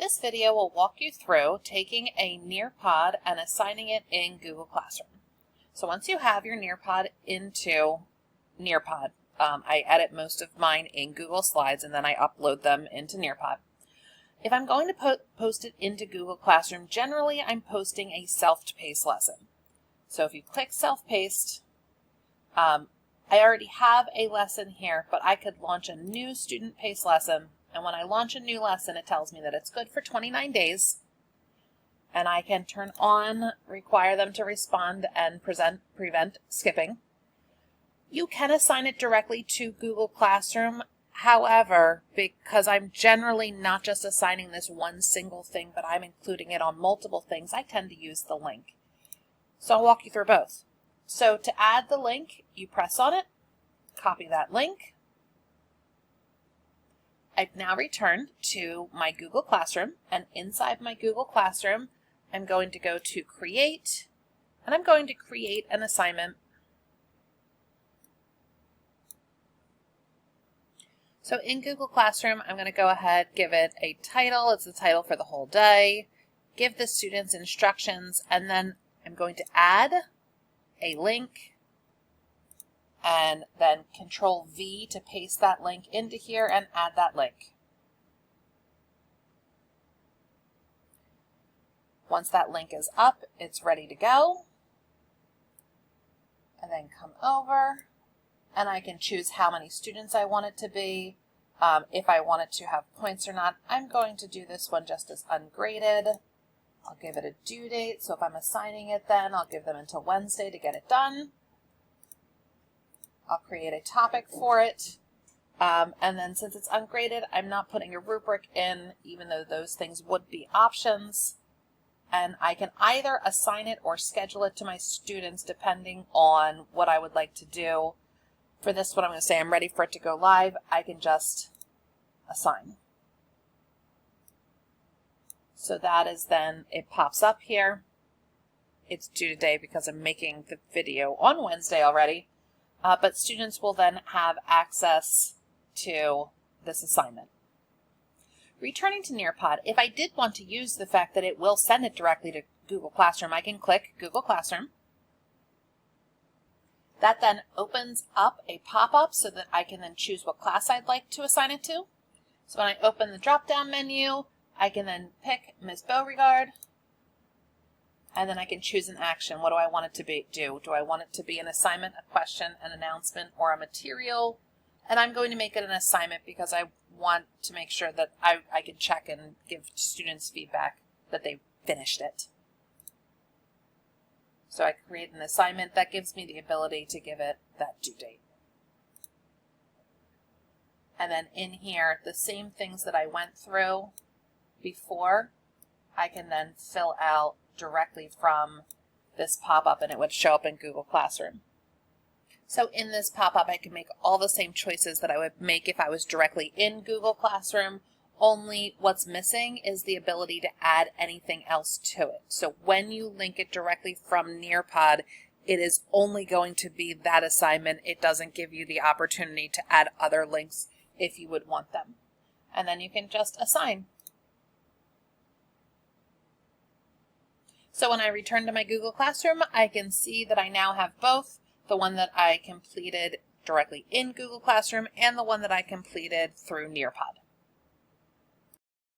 this video, we'll walk you through taking a Nearpod and assigning it in Google Classroom. So once you have your Nearpod into Nearpod, I edit most of mine in Google Slides and then I upload them into Nearpod. If I'm going to post it into Google Classroom, generally I'm posting a self-paced lesson. So if you click self-paced, I already have a lesson here, but I could launch a new student-paced lesson. And when I launch a new lesson, it tells me that it's good for 29 days. And I can turn on, require them to respond, and prevent skipping. You can assign it directly to Google Classroom. However, because I'm generally not just assigning this one single thing, but I'm including it on multiple things, I tend to use the link. So I'll walk you through both. So to add the link, you press on it, copy that link. I've now returned to my Google Classroom, and inside my Google Classroom, I'm going to go to Create, and I'm going to create an assignment. So in Google Classroom, I'm going to go ahead, give it a title. It's the title for the whole day. Give the students instructions, and then I'm going to add a link, and then Control V to paste that link into here and add that link. Once that link is up, it's ready to go. And then come over, and I can choose how many students I want it to be. If I want it to have points or not, I'm going to do this one just as ungraded. I'll give it a due date, so if I'm assigning it then, I'll give them until Wednesday to get it done. I'll create a topic for it, and then since it's ungraded, I'm not putting a rubric in, even though those things would be options. And I can either assign it or schedule it to my students depending on what I would like to do. For this one, I'm going to say I'm ready for it to go live. I can just assign. So that is then, it pops up here. It's due today because I'm making the video on Wednesday already. But students will then have access to this assignment. Returning to Nearpod, if I did want to use the fact that it will send it directly to Google Classroom, I can click Google Classroom. That then opens up a pop-up so that I can then choose what class I'd like to assign it to. So when I open the drop-down menu, I can then pick Ms. Beauregard. And then I can choose an action. What do I want it to do? Do I want it to be an assignment, a question, an announcement, or a material? And I'm going to make it an assignment because I want to make sure that I can check and give students feedback that they finished it. So I create an assignment that gives me the ability to give it that due date. And then in here, the same things that I went through before, I can then fill out directly from this pop-up, and it would show up in Google Classroom. So in this pop-up, I can make all the same choices that I would make if I was directly in Google Classroom, only what's missing is the ability to add anything else to it. So when you link it directly from Nearpod, it is only going to be that assignment. It doesn't give you the opportunity to add other links if you would want them. And then you can just assign. So when I return to my Google Classroom, I can see that I now have both the one that I completed directly in Google Classroom and the one that I completed through Nearpod.